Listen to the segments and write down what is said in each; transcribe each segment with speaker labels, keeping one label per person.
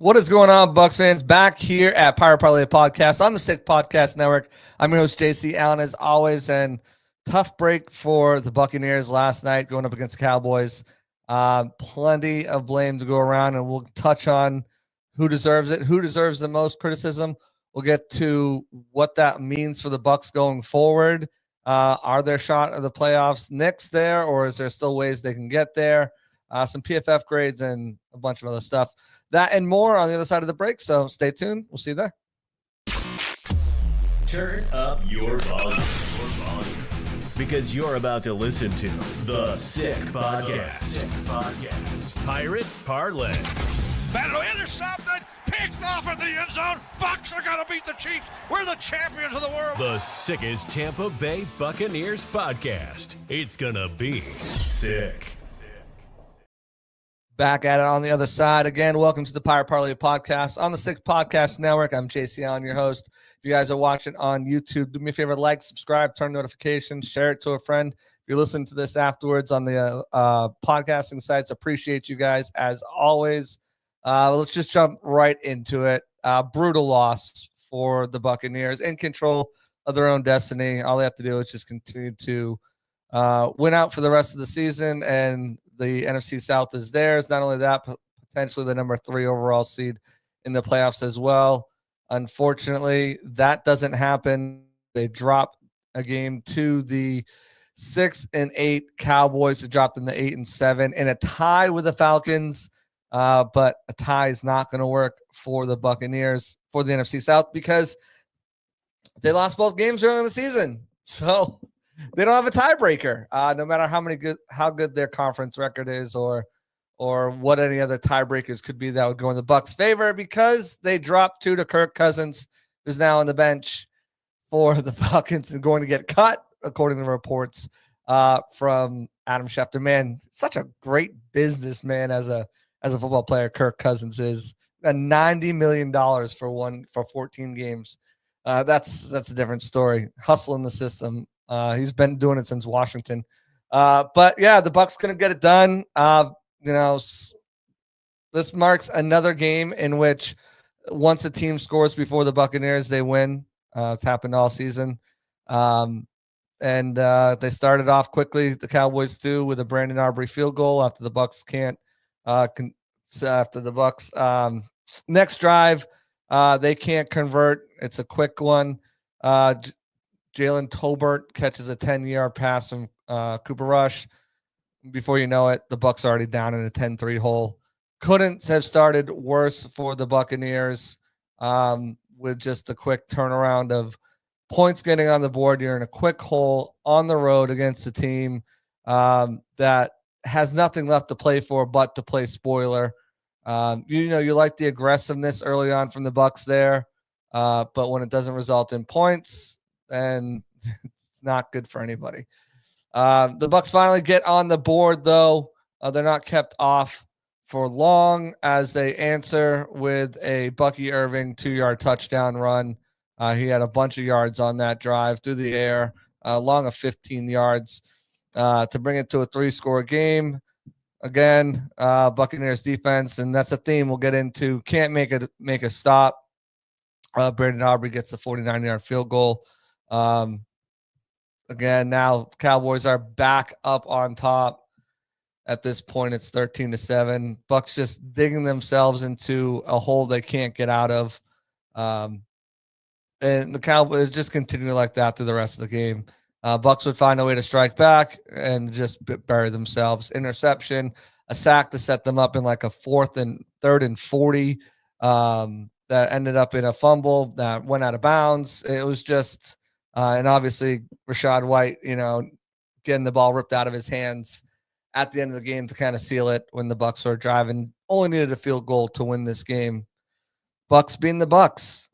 Speaker 1: What is going on, Bucs fans? Back here at Pirate Parlay Podcast on the Sick Podcast Network. I'm your host, JC Allen, as always, and tough break for the Buccaneers last night going up against the Cowboys. Plenty of blame to go around, and we'll touch on who deserves it, who deserves the most criticism. We'll get to what that means for the Bucs going forward. Are there shot of the playoffs next there, or is there still ways they can get there? Some PFF grades and a bunch of other stuff. That and more on the other side of the break, so stay tuned. We'll see you there.
Speaker 2: Turn up your volume. Because you're about to listen to The Sick Podcast. Pirate Parlay.
Speaker 3: Battle intercepted, picked off in the end zone. Bucs are going to beat the Chiefs. We're the champions of the world.
Speaker 2: The sickest Tampa Bay Buccaneers podcast. It's going to be sick.
Speaker 1: Back at it on the other side. Again, welcome to the Pirate Parlay Podcast on the Sick Podcast Network. I'm JC Allen, your host. If you guys are watching on YouTube, do me a favor, like, subscribe, turn notifications, share it to a friend. If you're listening to this afterwards on the podcasting sites, appreciate you guys as always. Let's just jump right into it. Brutal loss for the Buccaneers, in control of their own destiny. All they have to do is just continue to win out for the rest of the season, and the NFC South is theirs. Not only that, potentially the number 3 overall seed in the playoffs as well. Unfortunately, that doesn't happen. They drop a game to the 6-8 Cowboys. They dropped in the 8-7 in a tie with the Falcons. But a tie is not going to work for the Buccaneers for the NFC South because they lost both games early in the season. So they don't have a tiebreaker, no matter how good their conference record is or what any other tiebreakers could be that would go in the Bucs' favor, because they dropped 2 to Kirk Cousins, who's now on the bench for the Falcons and going to get cut, according to reports from Adam Schefter. Man, such a great businessman as a football player. Kirk Cousins is $90 million for 14 games. That's a different story. Hustling the system. He's been doing it since Washington. But yeah, the Bucs couldn't get it done. This marks another game in which once a team scores before the Buccaneers, they win. It's happened all season. And they started off quickly, the Cowboys too, with a Brandon Aubrey field goal after the Bucs next drive, they can't convert. It's a quick one. Jalen Tolbert catches a 10-yard pass from Cooper Rush. Before you know it, the Bucs are already down in a 10-3 hole. Couldn't have started worse for the Buccaneers with just a quick turnaround of points getting on the board. You're in a quick hole on the road against a team that has nothing left to play for but to play spoiler. You like the aggressiveness early on from the Bucs there, but when it doesn't result in points, then it's not good for anybody. The Bucs finally get on the board, though. They're not kept off for long as they answer with a Bucky Irving 2-yard touchdown run. He had a bunch of yards on that drive through the air, long of 15 yards. To bring it to a 3-score game. Again, Buccaneers defense, and that's a theme we'll get into, can't make a stop. Brandon Aubrey gets the 49-yard field goal. Again, now Cowboys are back up on top. At this point, it's 13-7. Bucs just digging themselves into a hole they can't get out of. And the Cowboys just continue like that through the rest of the game. Bucs would find a way to strike back and just bury themselves. Interception, a sack to set them up in like a 3rd and 40 that ended up in a fumble that went out of bounds. It was just, and obviously Rachaad White, getting the ball ripped out of his hands at the end of the game to kind of seal it when the Bucs were driving. Only needed a field goal to win this game. Bucs being the Bucs.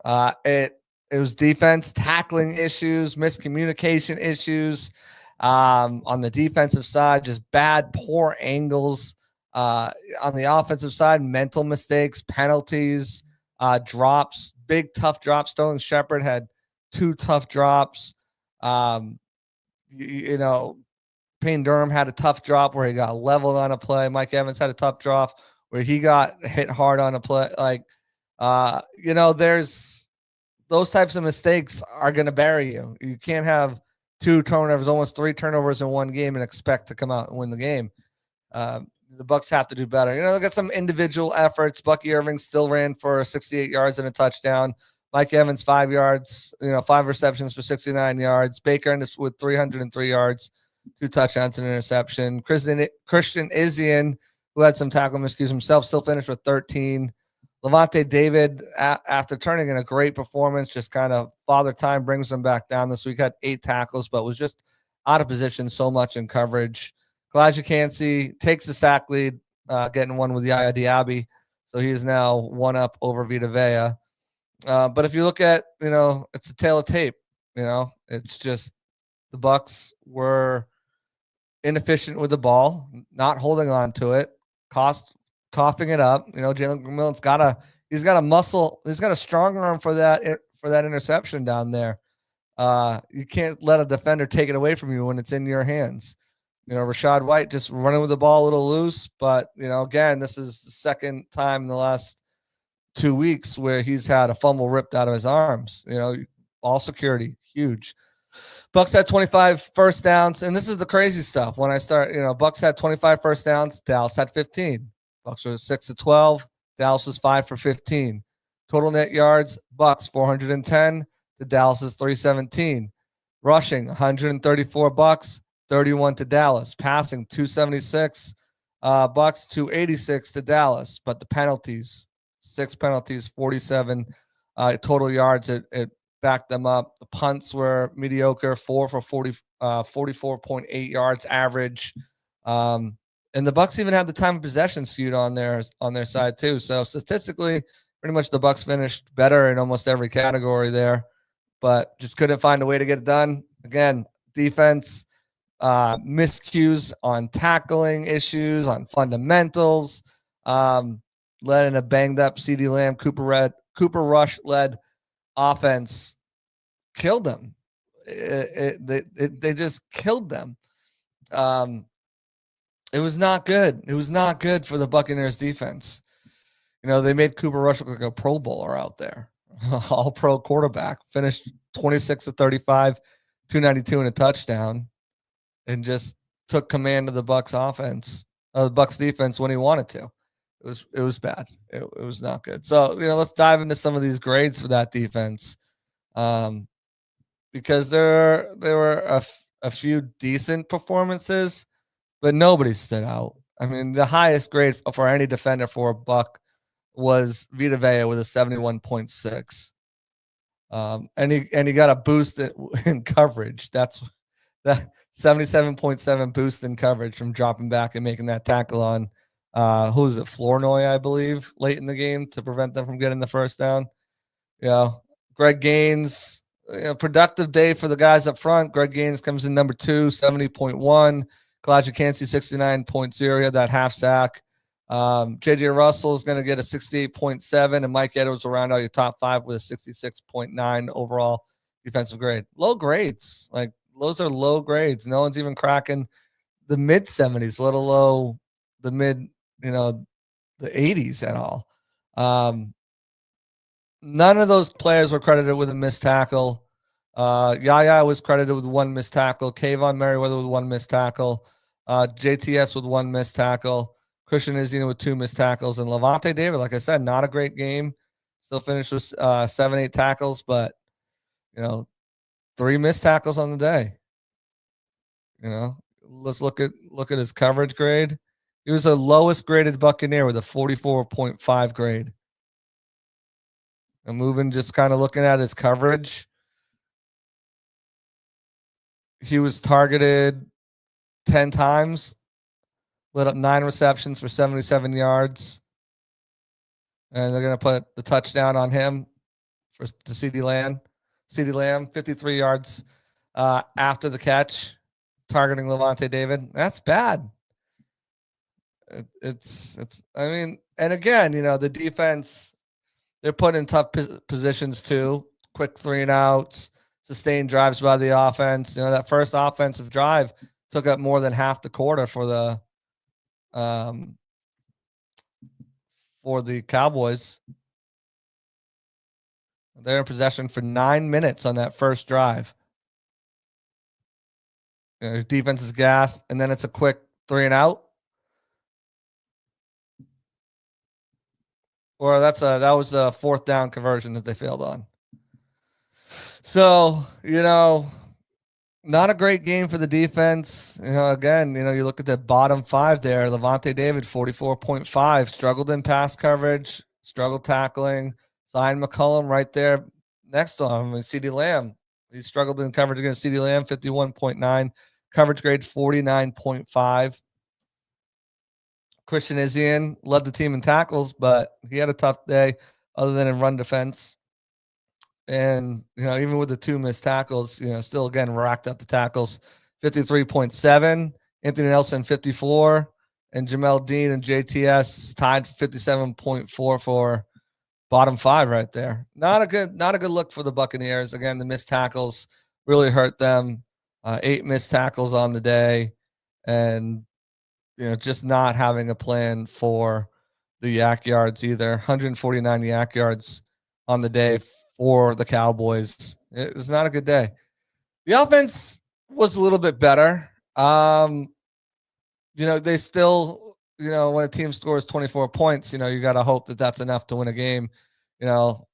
Speaker 1: It was defense, tackling issues, miscommunication issues on the defensive side, just bad, poor angles. On the offensive side, mental mistakes, penalties, drops, big, tough drops. Sterling Shepard had 2 tough drops. Payne Durham had a tough drop where he got leveled on a play. Mike Evans had a tough drop where he got hit hard on a play. Like, There's those types of mistakes are going to bury you. You can't have 2 turnovers, almost 3 turnovers in one game and expect to come out and win the game. The Bucs have to do better. They got some individual efforts. Bucky Irving still ran for 68 yards and a touchdown. Mike Evans, 5 yards, 5 receptions for 69 yards. Baker with 303 yards, 2 touchdowns and an interception. Christian Izien, who had some tackle miscues himself, still finished with 13. Levante David, after turning in a great performance, just kind of father time brings him back down this week. Had 8 tackles, but was just out of position so much in coverage. Elijah Cansey takes the sack lead, getting one with Yaya Diaby. So he's now 1 up over Vita Vea. But if you look at, it's a tale of tape. It's just the Bucs were inefficient with the ball, not holding on to it, coughing it up. Jalen McMillan's got a strong arm for that interception down there. You can't let a defender take it away from you when it's in your hands. Rashad White just running with the ball a little loose, but again, this is the second time in the last 2 weeks where he's had a fumble ripped out of his arms. Ball security, huge. Bucs had 25 first downs, and this is the crazy stuff. When I start, Bucs had 25 first downs, Dallas had 15. Bucs were 6-12, Dallas was 5 for 15. Total net yards, Bucs 410 to Dallas's 317. Rushing 134 Bucs, 31 to Dallas. Passing 276 Bucs, 286 to Dallas. But the penalties, 6 penalties, 47 total yards. It backed them up. The punts were mediocre, 4 for 44.8 yards average. And the Bucs even had the time of possession skewed on their side too. So statistically, pretty much the Bucs finished better in almost every category there, but just couldn't find a way to get it done. Again, defense, miscues on tackling issues, on fundamentals, led in a banged up CeeDee Lamb, Cooper Rush led offense killed them. They just killed them. It was not good. It was not good for the Buccaneers defense. They made Cooper Rush look like a Pro Bowler out there. All-pro quarterback. Finished 26-35, 292 and a touchdown, and just took command of the Bucs offense, the Bucs defense when he wanted to. It was bad. It was not good. So, let's dive into some of these grades for that defense. Because there were a few decent performances, but nobody stood out. I mean, the highest grade for any defender for a Buck was Vita Vea with a 71.6. And he got a boost in coverage. That's that 77.7 boost in coverage from dropping back and making that tackle on who was it, Flournoy, I believe, late in the game to prevent them from getting the first down. Greg Gaines, productive day for the guys up front. Greg Gaines comes in number 2, 70.1. Kalijah Cansey, 69.0. He had that half sack. J.J. Russell is going to get a 68.7, and Mike Edwards will round out your top 5 with a 66.9 overall defensive grade. Low grades. Like, those are low grades. No one's even cracking the mid-70s, let alone the mid, the 80s at all. None of those players were credited with a missed tackle. Yaya was credited with 1 missed tackle. Kayvon Merriweather with 1 missed tackle. JTS with 1 missed tackle. Christian Izina with 2 missed tackles. And Levante David, like I said, not a great game. Still finished with 7-8 tackles, but, 3 missed tackles on the day. Let's look at his coverage grade. He was the lowest graded Buccaneer with a 44.5 grade. And moving, just kind of looking at his coverage, he was targeted 10 times, lit up 9 receptions for 77 yards. And they're going to put the touchdown on him for the CeeDee Lamb. CeeDee Lamb, 53 yards after the catch, targeting Levante David. That's bad. It's I mean, and again, the defense, they're put in tough positions too. Quick 3-and-outs, sustained drives by the offense. That first offensive drive took up more than half the quarter for the Cowboys. They're in possession for 9 minutes on that first drive. Defense is gassed, and then it's a quick 3 and out. Or that was a 4th down conversion that they failed on. So, not a great game for the defense. Again, you look at the bottom 5 there. Levante David, 44.5, struggled in pass coverage, struggled tackling. Zion McCollum right there next to him. And CeeDee Lamb, he struggled in coverage against CeeDee Lamb, 51.9. Coverage grade, 49.5. Christian Izien led the team in tackles, but he had a tough day other than in run defense. And, even with the 2 missed tackles, still, again, racked up the tackles, 53.7. Anthony Nelson, 54. And Jamel Dean and JTS tied for 57.4 for bottom 5 right there. Not a good look for the Buccaneers. Again, the missed tackles really hurt them. 8 missed tackles on the day. And, just not having a plan for the yak yards either. 149 yak yards on the day for the Cowboys. It was not a good day. The offense was a little bit better. They still, when a team scores 24 points, you got to hope that that's enough to win a game. You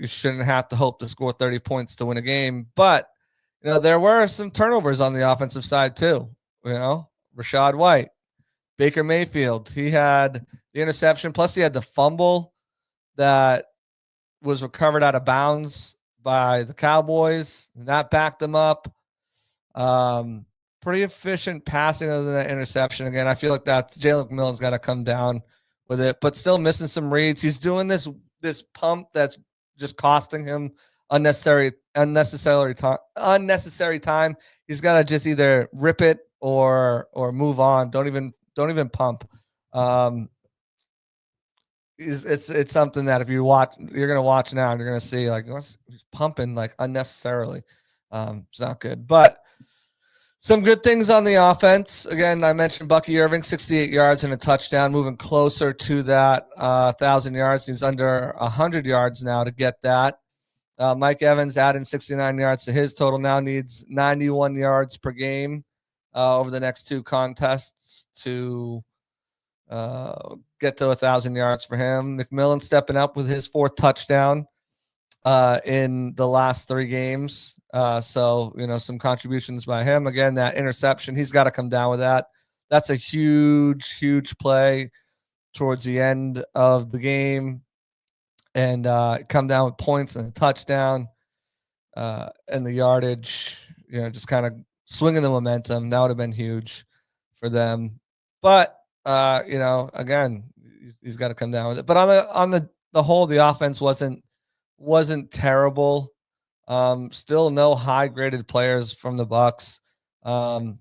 Speaker 1: shouldn't have to hope to score 30 points to win a game. But, there were some turnovers on the offensive side too. Rashad White, Baker Mayfield, he had the interception, plus he had the fumble that was recovered out of bounds by the Cowboys, and that backed them up. Pretty efficient passing other than that interception. Again, I feel like that Jalen McMillan's got to come down with it, but still missing some reads. He's doing this pump that's just costing him unnecessary time. He's got to just either rip it or move on. Don't even pump. It's something that if you're going to watch now and you're going to see like he's pumping like unnecessarily. It's not good, but some good things on the offense. Again, I mentioned Bucky Irving, 68 yards and a touchdown, moving closer to that 1,000 yards. He's under 100 yards now to get that. Mike Evans adding 69 yards to his total, now needs 91 yards per game over the next 2 contests to get to 1,000 yards for him. McMillan stepping up with his 4th touchdown in the last 3 games. So, some contributions by him. Again, that interception, he's got to come down with that. That's a huge, huge play towards the end of the game. And come down with points and a touchdown and the yardage, just kind of swinging the momentum. That would have been huge for them. But, again, he's got to come down with it. But on the whole, the offense wasn't terrible. Still no high graded players from the Bucs.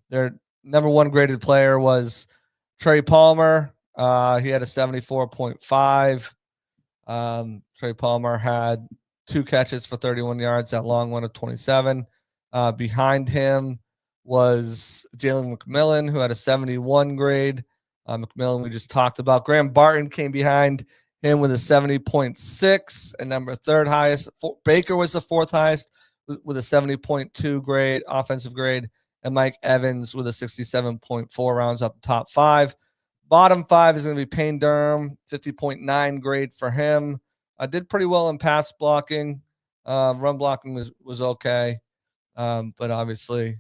Speaker 1: Their number 1 graded player was Trey Palmer. He had a 74.5. Trey Palmer had 2 catches for 31 yards, that long one of 27. Behind him was Jalen McMillan, who had a 71 grade. McMillan we just talked about. Graham Barton came behind him with a 70.6 and number 3rd highest. Baker was the 4th highest with a 70.2 grade, offensive grade, and Mike Evans with a 67.4 rounds up the top 5. Bottom 5 is going to be Payne Durham, 50.9 grade for him. I did pretty well in pass blocking. Run blocking was okay, but obviously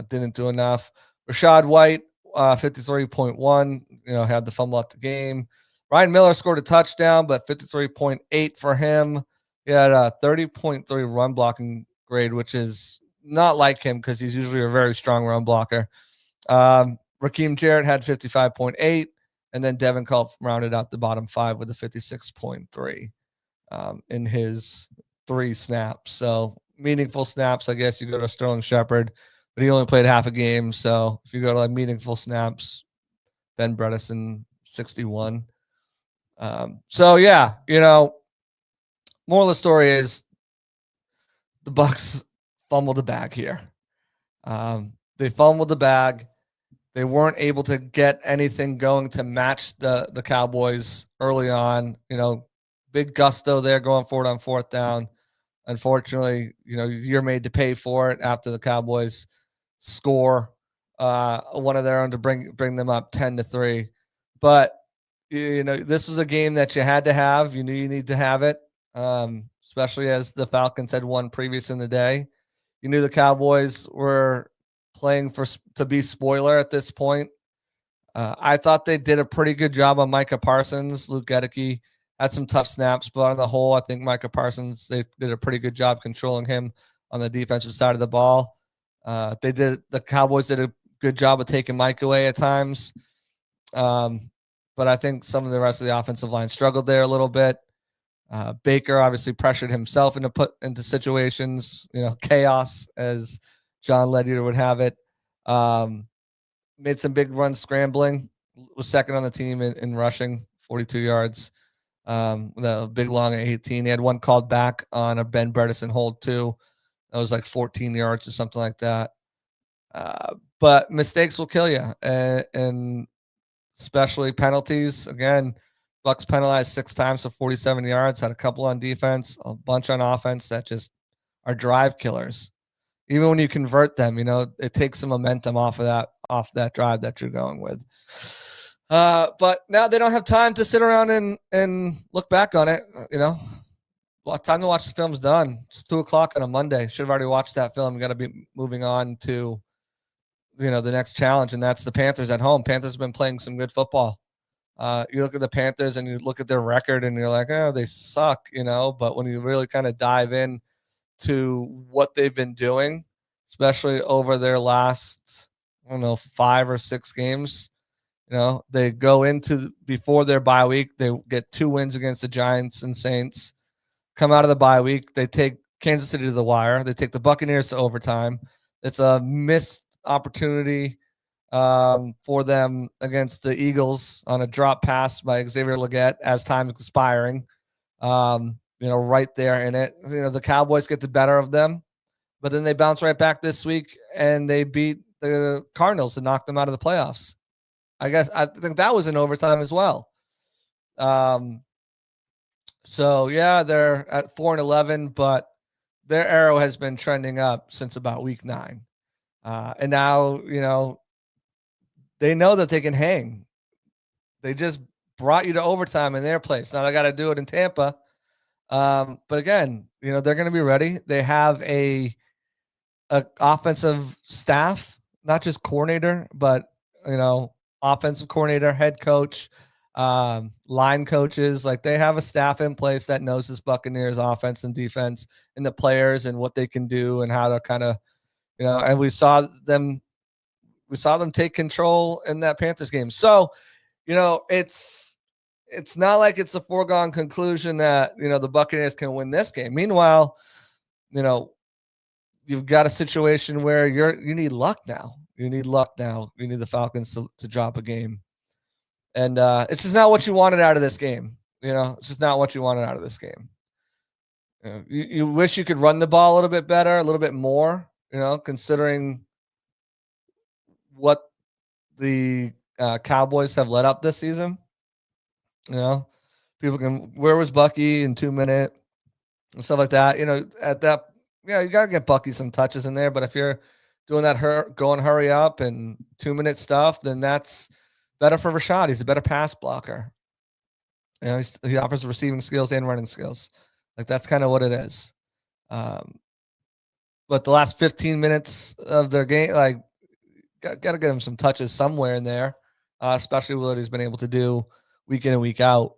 Speaker 1: didn't do enough. Rashad White, 53.1, had the fumble at the game. Ryan Miller scored a touchdown, but 53.8 for him. He had a 30.3 run blocking grade, which is not like him because he's usually a very strong run blocker. Raheem Jarrett had 55.8, and then Devin Culp rounded out the bottom 5 with a 56.3 in his 3 snaps. So meaningful snaps, I guess you go to Sterling Shepard, but he only played half a game. So if you go to like meaningful snaps, Ben Bredesen, 61. So yeah, moral of the story is the Bucs fumbled the bag here. They fumbled the bag. They weren't able to get anything going to match the Cowboys early on. Big gusto there going forward on 4th down. Unfortunately, you're made to pay for it after the Cowboys score one of their own to bring them up 10-3. But this was a game that you had to have. You knew you need to have it, especially as the Falcons had won previous in the day. You knew the Cowboys were playing to be spoiler at this point. I thought they did a pretty good job on Micah Parsons. Luke Gedeke had some tough snaps, but on the whole, I think Micah Parsons, they did a pretty good job controlling him on the defensive side of the ball. The Cowboys did a good job of taking Mike away at times. But I think some of the rest of the offensive line struggled there a little bit. Baker obviously pressured himself into situations, chaos, as John Ledyard would have it. Made some big runs scrambling, was second on the team in rushing, 42 yards. With a big long at 18. He had one called back on a Ben Bredesen hold too. That was like 14 yards or something like that. But mistakes will kill you, and especially penalties. Again, Bucs penalized 6 times for 47 yards, had a couple on defense, a bunch on offense that just are drive killers. Even when you convert them, it takes some momentum off that drive that you're going with. But now they don't have time to sit around and look back on it. Time to watch the film's done. It's 2:00 on a Monday. Should have already watched that film. Got to be moving on to, the next challenge, and that's the Panthers at home. Panthers have been playing some good football. You look at the Panthers and you look at their record and you're like, oh, they suck, but when you really kind of dive in to what they've been doing, especially over their last, 5 or 6 games, they go into before their bye week, they get 2 wins against the Giants and Saints, come out of the bye week, they take Kansas City to the wire, they take the Buccaneers to overtime. It's a missed opportunity for them against the Eagles on a drop pass by Xavier Legette as time's expiring. Right there in it. The Cowboys get the better of them, but then they bounce right back this week and they beat the Cardinals and knock them out of the playoffs. I think that was in overtime as well. So yeah, they're at 4-11, but their arrow has been trending up since about week 9. And now, they know that they can hang. They just brought you to overtime in their place. Now they got to do it in Tampa. But again, they're going to be ready. They have a offensive staff, not just coordinator, but, offensive coordinator, head coach, line coaches. Like, they have a staff in place that knows this Buccaneers offense and defense and the players and what they can do and how to kind of, and we saw them take control in that Panthers game. So, it's not like it's a foregone conclusion that, the Buccaneers can win this game. Meanwhile, you've got a situation where you need luck now. You need the Falcons to drop a game. And it's just not what you wanted out of this game. It's just not what you wanted out of this game. You wish you could run the ball a little bit better, a little bit more, considering what the Cowboys have let up this season. People where was Bucky in 2 minute and stuff like that? At that, you got to get Bucky some touches in there. But if you're doing that, hurry up and 2 minute stuff, then that's better for Rashad. He's a better pass blocker. He offers receiving skills and running skills. Like, that's kind of what it is. But the last 15 minutes of their game, like, got to get him some touches somewhere in there, especially what he's been able to do week in and week out.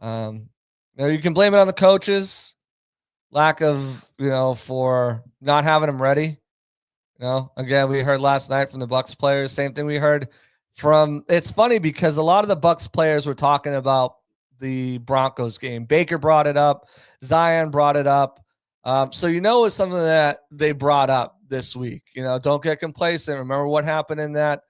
Speaker 1: You can blame it on the coaches, lack of, for not having them ready. Again, we heard last night from the Bucs players, same thing we heard from, it's funny because a lot of the Bucs players were talking about the Broncos game. Baker brought it up. Zion brought it up. So, it's something that they brought up this week. Don't get complacent. Remember what happened in that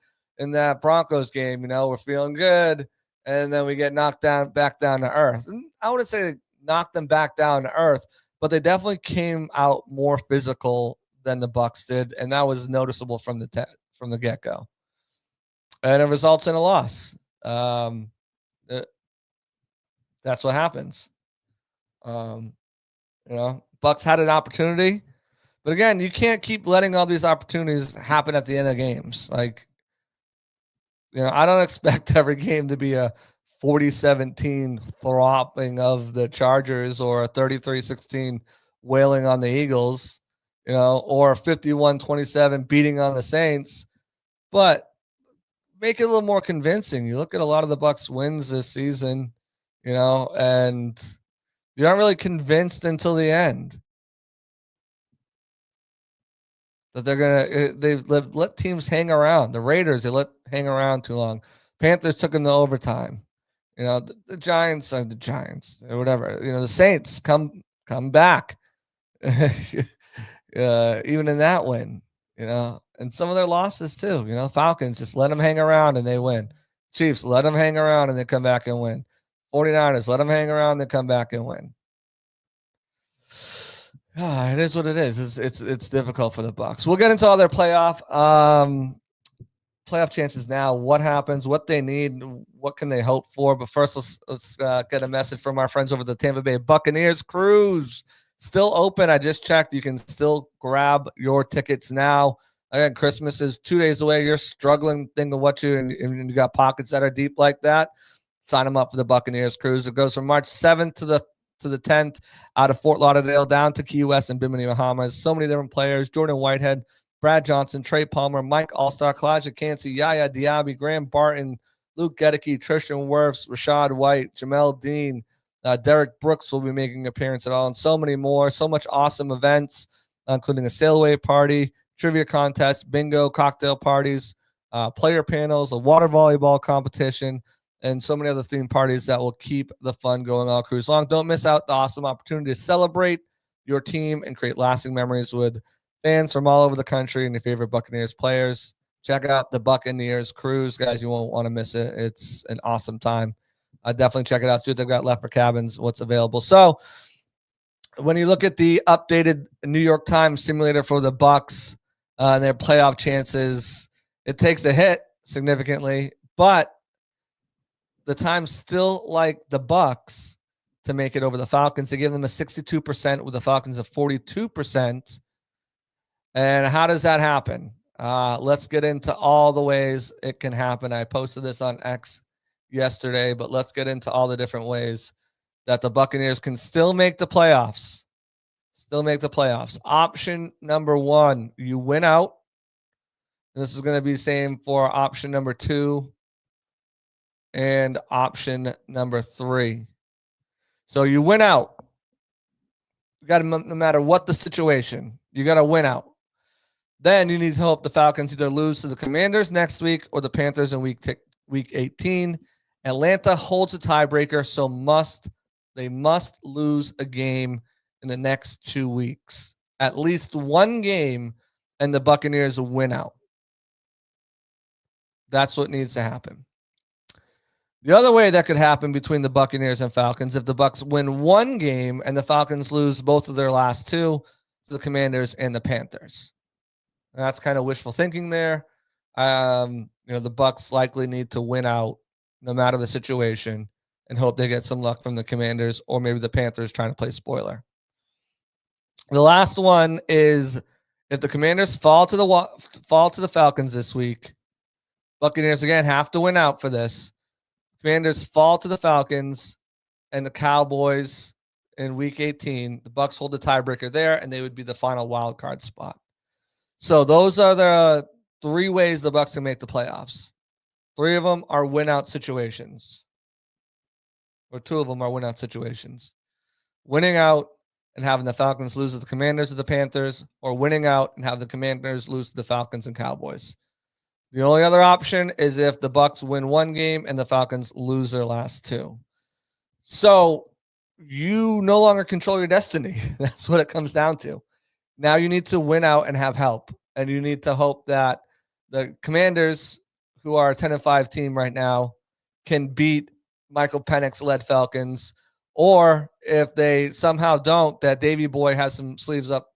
Speaker 1: Broncos game. We're feeling good, and then we get knocked back down to earth. And I wouldn't say they knocked them back down to earth, but they definitely came out more physical than the Bucs did, and that was noticeable from the get-go. And it results in a loss. That's what happens. Bucs had an opportunity, but again, you can't keep letting all these opportunities happen at the end of games. Like, I don't expect every game to be a 40-17 thropping of the Chargers or a 33-16 wailing on the Eagles, or 51-27 beating on the Saints. But make it a little more convincing. You look at a lot of the Bucs wins this season, and you aren't really convinced until the end that they've let teams hang around. The Raiders, they let hang around too long. Panthers took them to overtime. The Giants are the Giants or whatever. The Saints come back, even in that win. And some of their losses too. Falcons just let them hang around and they win. Chiefs let them hang around and they come back and win. 49ers let them hang around and they come back and win. It is what it is. It's difficult for the Bucs. We'll get into all their playoff chances now. What happens? What they need? What can they hope for? But first, let's get a message from our friends over the Tampa Bay Buccaneers. Cruise still open. I just checked. You can still grab your tickets now. Again, Christmas is 2 days away. You're struggling, thinking what and you got pockets that are deep like that. Sign them up for the Buccaneers cruise. It goes from March 7th to the 10th out of Fort Lauderdale down to Key West and Bimini, Bahamas. So many different players: Jordan Whitehead, Brad Johnson, Trey Palmer, Mike Allstar, Kalijah Cansey, Yaya Diaby, Graham Barton, Luke Gedeke, Tristan Wirfs, Rashad White, Jamel Dean, Derek Brooks will be making an appearance at all, and so many more. So much awesome events, including a sailaway party, trivia contest, bingo, cocktail parties, player panels, a water volleyball competition, and so many other theme parties that will keep the fun going all cruise long. Don't miss out the awesome opportunity to celebrate your team and create lasting memories with fans from all over the country and your favorite Buccaneers players. Check out the Buccaneers cruise, guys. You won't want to miss it. It's an awesome time. Definitely check it out. See what they've got left for cabins, what's available. So when you look at the updated New York Times simulator for the Bucs and their playoff chances, it takes a hit significantly, but the Times still like the Bucs to make it over the Falcons. They give them a 62% with the Falcons of 42%. And how does that happen? Let's get into all the ways it can happen. I posted this on X yesterday, but let's get into all the different ways that the Buccaneers can still make the playoffs. Option number one, you win out. And this is going to be the same for option number two and option number three. So you win out. You got to, no matter what the situation, you got to win out. Then you need to hope the Falcons either lose to the Commanders next week or the Panthers in week 18. Atlanta holds a tiebreaker, so they must lose a game in the next 2 weeks. At least one game, and the Buccaneers will win out. That's what needs to happen. The other way that could happen between the Buccaneers and Falcons, if the Bucs win one game and the Falcons lose both of their last two to the Commanders and the Panthers. And that's kind of wishful thinking there. The Bucs likely need to win out no matter the situation and hope they get some luck from the Commanders or maybe the Panthers trying to play spoiler. The last one is if the Commanders fall to the Falcons this week, Buccaneers again have to win out for this. Commanders fall to the Falcons and the Cowboys in week 18. The Bucs hold the tiebreaker there, and they would be the final wild card spot. So those are the three ways the Bucs can make the playoffs. Three of them are win-out situations. Or two of them are win-out situations. Winning out and having the Falcons lose to the Commanders or the Panthers, or winning out and have the Commanders lose to the Falcons and Cowboys. The only other option is if the Bucs win one game and the Falcons lose their last two. So you no longer control your destiny. That's what it comes down to. Now you need to win out and have help. And you need to hope that the Commanders, who are a 10-5 team right now, can beat Michael Penix-led Falcons. Or if they somehow don't, that Davey Boy has some sleeves up,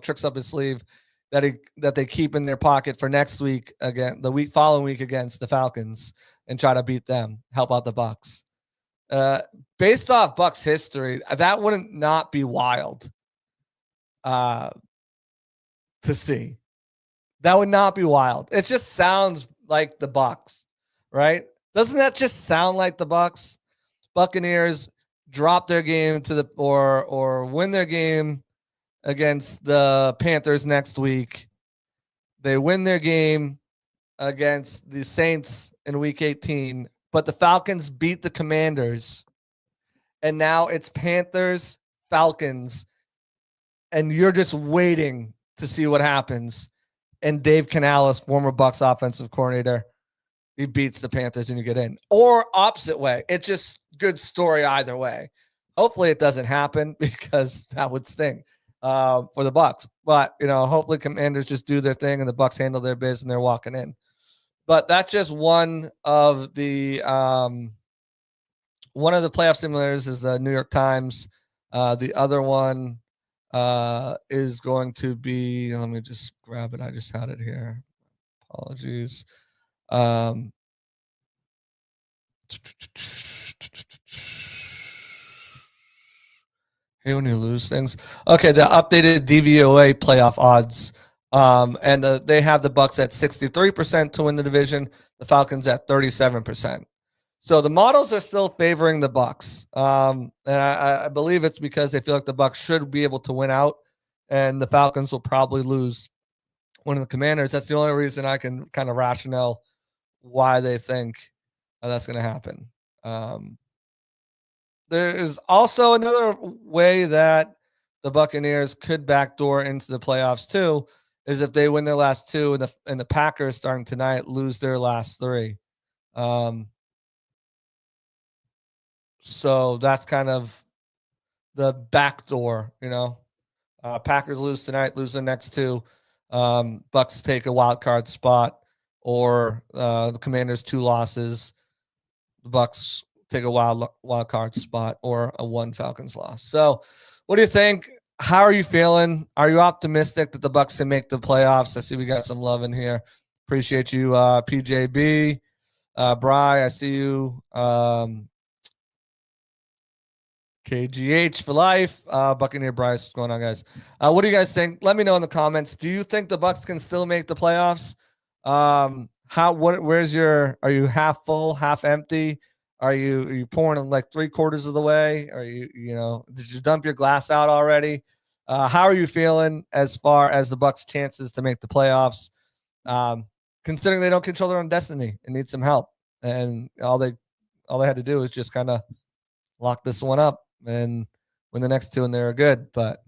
Speaker 1: tricks up his sleeve that they keep in their pocket for next week again, the following week against the Falcons, and try to beat them, help out the Bucs. Based off Bucs history, that wouldn't not be wild to see. That would not be wild. It just sounds like the Bucs, right? Doesn't that just sound like the Bucs? Buccaneers drop their game to the or win their game against the Panthers next week. They win their game against the Saints in week 18, but the Falcons beat the Commanders. And now it's Panthers, Falcons, and you're just waiting to see what happens. And Dave Canales, former Bucs offensive coordinator, he beats the Panthers and you get in. Or opposite way. It's just good story either way. Hopefully it doesn't happen because that would sting for the Bucs. But, hopefully Commanders just do their thing and the Bucs handle their biz and they're walking in. But that's just one of the playoff simulators is the New York Times. The other one is going to be, let me just grab it. I just had it here. Apologies. Hey, when you lose things. Okay, the updated DVOA playoff odds. And they have the Bucs at 63% to win the division, the Falcons at 37%. So the models are still favoring the Bucs. And I believe it's because they feel like the Bucs should be able to win out, and the Falcons will probably lose one of the Commanders. That's the only reason I can kind of rationale why they think that's going to happen. There is also another way that the Buccaneers could backdoor into the playoffs too, is if they win their last two and the Packers starting tonight lose their last three. So that's kind of the backdoor, Packers lose tonight, lose their next two. Bucs take a wild card spot, or the Commanders 2 losses. The Bucs take a wild card spot, or a 1 Falcons loss. So what do you think? How are you feeling? Are you optimistic that the Bucs can make the playoffs? I see we got some love in here. Appreciate you, PJB. Bry, I see you. KGH for life. Buccaneer Bryce, what's going on, guys? What do you guys think? Let me know in the comments. Do you think the Bucs can still make the playoffs? Are you half full, half empty? Are you pouring like 3/4 of the way? Are you did you dump your glass out already? How are you feeling as far as the Bucs' chances to make the playoffs? Considering they don't control their own destiny and need some help, and all they had to do is just kind of lock this one up and win the next two, and they were good. But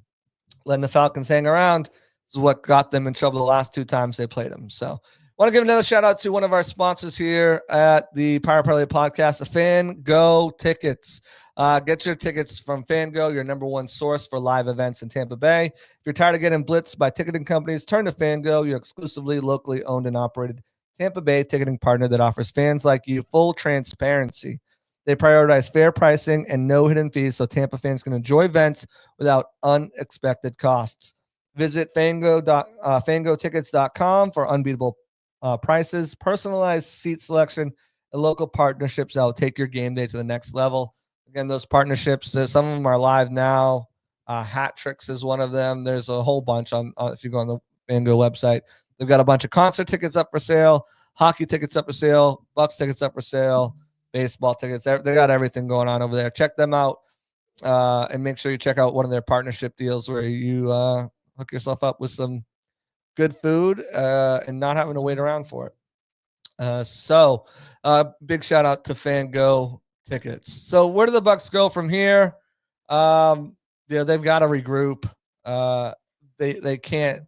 Speaker 1: letting the Falcons hang around is what got them in trouble the last 2 times they played them. So want to give another shout out to one of our sponsors here at the Pirate Parlay Podcast, the FanGo Tickets. Get your tickets from FanGo, your number one source for live events in Tampa Bay. If you're tired of getting blitzed by ticketing companies, turn to FanGo, your exclusively locally owned and operated Tampa Bay ticketing partner that offers fans like you full transparency. They prioritize fair pricing and no hidden fees so Tampa fans can enjoy events without unexpected costs. Visit fangotickets.com for unbeatable prices, personalized seat selection, and local partnerships that will take your game day to the next level. Again, those partnerships, some of them are live now. Hat Tricks is one of them. There's a whole bunch on if you go on the FanGo website. They've got a bunch of concert tickets up for sale, hockey tickets up for sale, Bucs tickets up for sale, baseball tickets. They got everything going on over there. Check them out and make sure you check out one of their partnership deals where you hook yourself up with some good food and not having to wait around for it. So big shout out to FanGo Tickets. So where do the Bucs go from here? They've got to regroup. They can't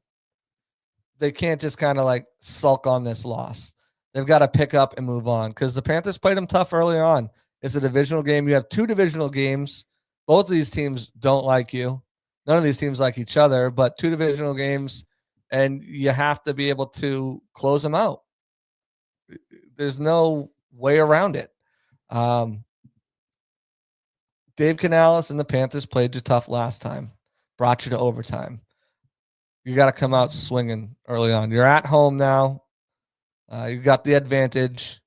Speaker 1: just kind of like sulk on this loss. They've got to pick up and move on because the Panthers played them tough early on. It's a divisional game. You have 2 divisional games. Both of these teams don't like you. None of these teams like each other, but 2 divisional games, and you have to be able to close them out. There's no way around it. Dave Canales and the Panthers played you tough last time, brought you to overtime. You got to come out swinging early on. You're at home now. You got the advantage.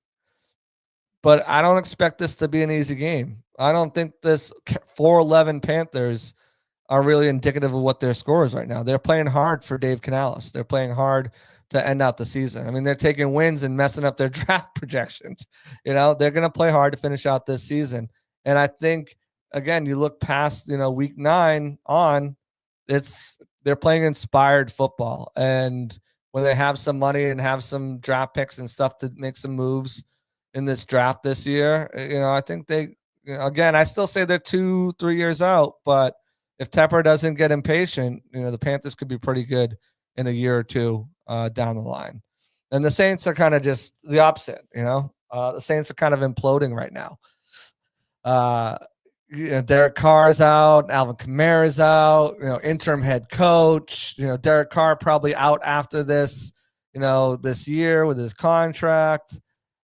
Speaker 1: but I don't expect this to be an easy game. I don't think this 4-11 Panthers are really indicative of what their score is right now. They're playing hard for Dave Canales. They're playing hard to end out the season. I mean, they're taking wins and messing up their draft projections. They're going to play hard to finish out this season. And I think, again, you look past, week 9 on, they're playing inspired football. And when they have some money and have some draft picks and stuff to make some moves in this draft this year, I think again, I still say they're 2-3 years out, but if Tepper doesn't get impatient, the Panthers could be pretty good in a year or two down the line. And the Saints are kind of just the opposite, the Saints are kind of imploding right now. Derek Carr's out, Alvin Kamara's out, interim head coach, Derek Carr probably out after this, this year with his contract.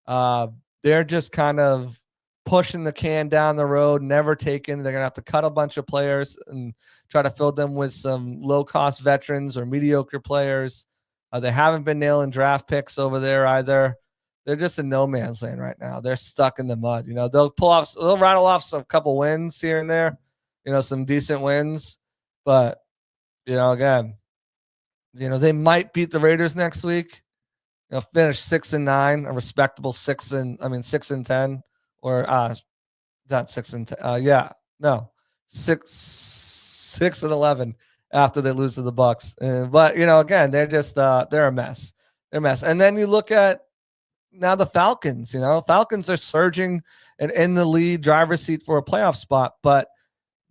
Speaker 1: They're just kind of pushing the can down the road, never taken. They're going to have to cut a bunch of players and try to fill them with some low-cost veterans or mediocre players. They haven't been nailing draft picks over there either. They're just in no man's land right now. They're stuck in the mud. They'll rattle off some couple wins here and there, some decent wins. But, again, they might beat the Raiders next week. Finish 6-9, a respectable 6-10. Or not 6-10. 6-11 after they lose to the Bucs. But again, they're just they're a mess. They're a mess. And then you look at now the Falcons. Falcons are surging and in the lead driver's seat for a playoff spot. But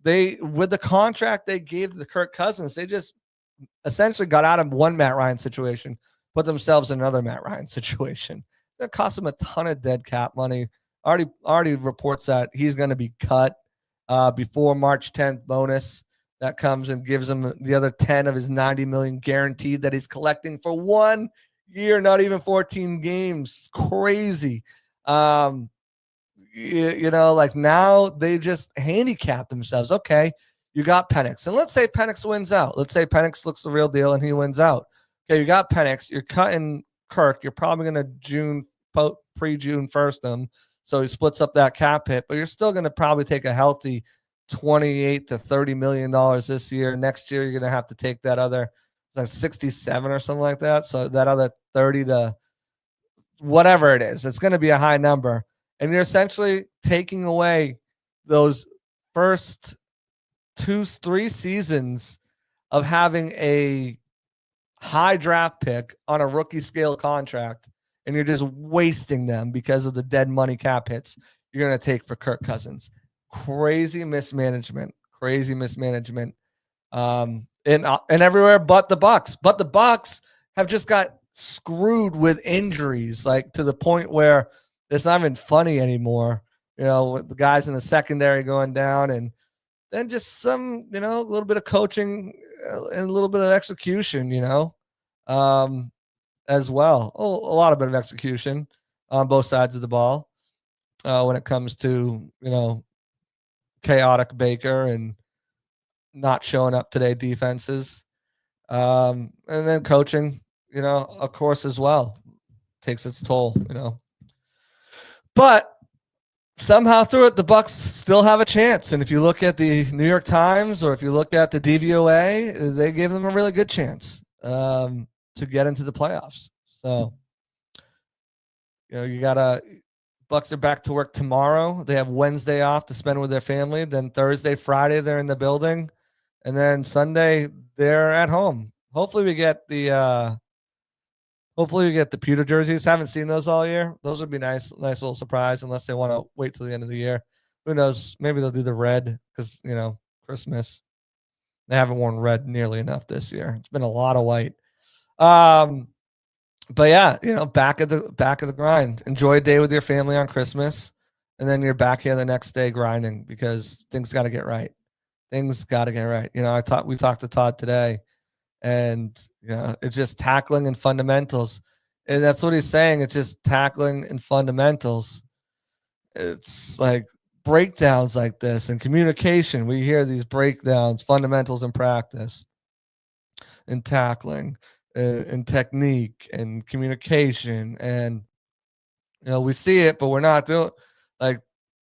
Speaker 1: with the contract they gave to the Kirk Cousins, they just essentially got out of one Matt Ryan situation, put themselves in another Matt Ryan situation. That cost them a ton of dead cap money. Already reports that he's going to be cut before March 10th bonus that comes and gives him the other 10 of his $90 million guaranteed that he's collecting for 1 year, not even 14 games. Crazy. Like now they just handicap themselves. Okay, you got Penix. And let's say Penix wins out. Let's say Penix looks the real deal and he wins out. Okay, you got Penix. You're cutting Kirk. You're probably going to pre-June 1st them. So he splits up that cap hit, but you're still going to probably take a healthy $28 to $30 million this year. Next year, you're going to have to take that other 67 or something like that. So that other 30 to whatever it is, it's going to be a high number. And you're essentially taking away those first 2-3 seasons of having a high draft pick on a rookie scale contract. And you're just wasting them because of the dead money cap hits you're going to take for Kirk Cousins. Crazy mismanagement. And everywhere but the Bucs. But the Bucs have just got screwed with injuries, like to the point where it's not even funny anymore. With the guys in the secondary going down, and then just some, a little bit of coaching and a little bit of execution, as well. A lot of bit of execution on both sides of the ball when it comes to, chaotic Baker and not showing up today defenses. And then coaching, of course, as well, takes its toll, But somehow through it, the Bucs still have a chance. And if you look at the New York Times or if you look at the DVOA, they gave them a really good chance. To get into the playoffs. So, Bucs are back to work tomorrow. They have Wednesday off to spend with their family. Then Thursday, Friday, they're in the building. And then Sunday, they're at home. Hopefully we get the pewter jerseys. Haven't seen those all year. Those would be nice little surprise unless they want to wait till the end of the year. Who knows? Maybe they'll do the red because, Christmas. They haven't worn red nearly enough this year. It's been a lot of white. But yeah, back at the grind. Enjoy a day with your family on Christmas, and then you're back here the next day grinding because things got to get right. We talked to Todd today, and it's just tackling and fundamentals, and that's what he's saying. It's just tackling and fundamentals. It's like breakdowns like this and communication. We hear these breakdowns, fundamentals in practice, and tackling. And technique and communication, and We see it, but we're not doing like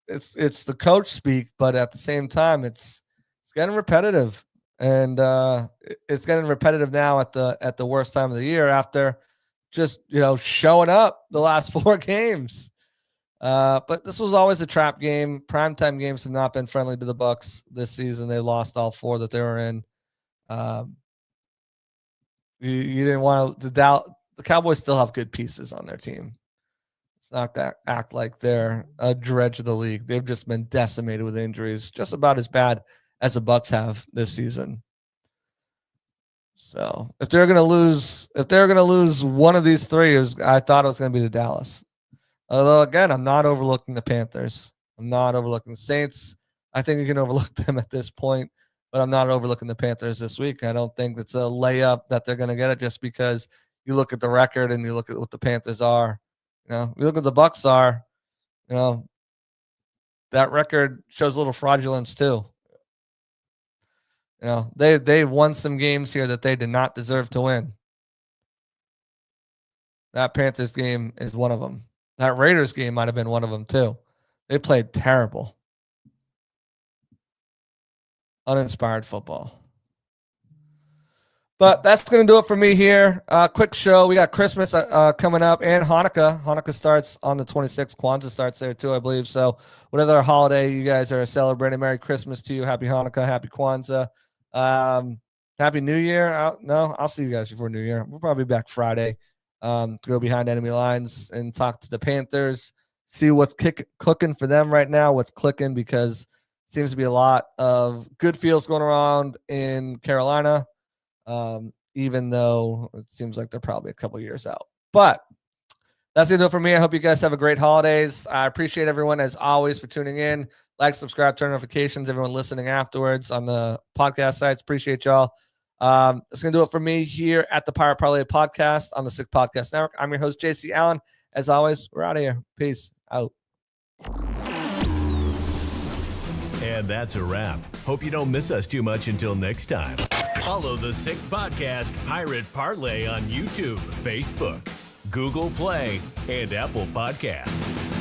Speaker 1: it's the coach speak, but at the same time, it's getting repetitive, and it's getting repetitive now at the worst time of the year after just showing up the last 4 games. But this was always a trap game. Primetime games have not been friendly to the Bucs this season. They lost all 4 that they were in. You didn't want to doubt the Cowboys still have good pieces on their team. It's not that act like they're a dredge of the league. They've just been decimated with injuries, just about as bad as the Bucs have this season. So if they're gonna lose one of these 3, I thought it was gonna be the Dallas. Although again, I'm not overlooking the Panthers. I'm not overlooking the Saints. I think you can overlook them at this point, but I'm not overlooking the Panthers this week. I don't think it's a layup that they're gonna get it just because you look at the record and you look at what the Panthers are. You look at the Bucs are. That record shows a little fraudulence too. They won some games here that they did not deserve to win. That Panthers game is one of them. That Raiders game might have been one of them too. They played terrible. Uninspired football. But that's going to do it for me here. Quick show. We got Christmas coming up and Hanukkah. Hanukkah starts on the 26th. Kwanzaa starts there too, I believe. So whatever holiday you guys are celebrating, Merry Christmas to you. Happy Hanukkah. Happy Kwanzaa. Happy New Year. I'll see you guys before New Year. We'll probably be back Friday to go behind enemy lines and talk to the Panthers, see what's cooking for them right now, what's clicking, because it seems to be a lot of good feels going around in Carolina. Even though it seems like they're probably a couple years out. But that's going to do it for me. I hope you guys have a great holidays. I appreciate everyone, as always, for tuning in. Like, subscribe, turn notifications, everyone listening afterwards on the podcast sites. Appreciate y'all. That's going to do it for me here at the Pirate Parlay Podcast on the Sick Podcast Network. I'm your host, JC Allen. As always, we're out of here. Peace out.
Speaker 2: And that's a wrap. Hope you don't miss us too much until next time. Follow the Sick Podcast Pirate Parlay on YouTube, Facebook, Google Play, and Apple Podcasts.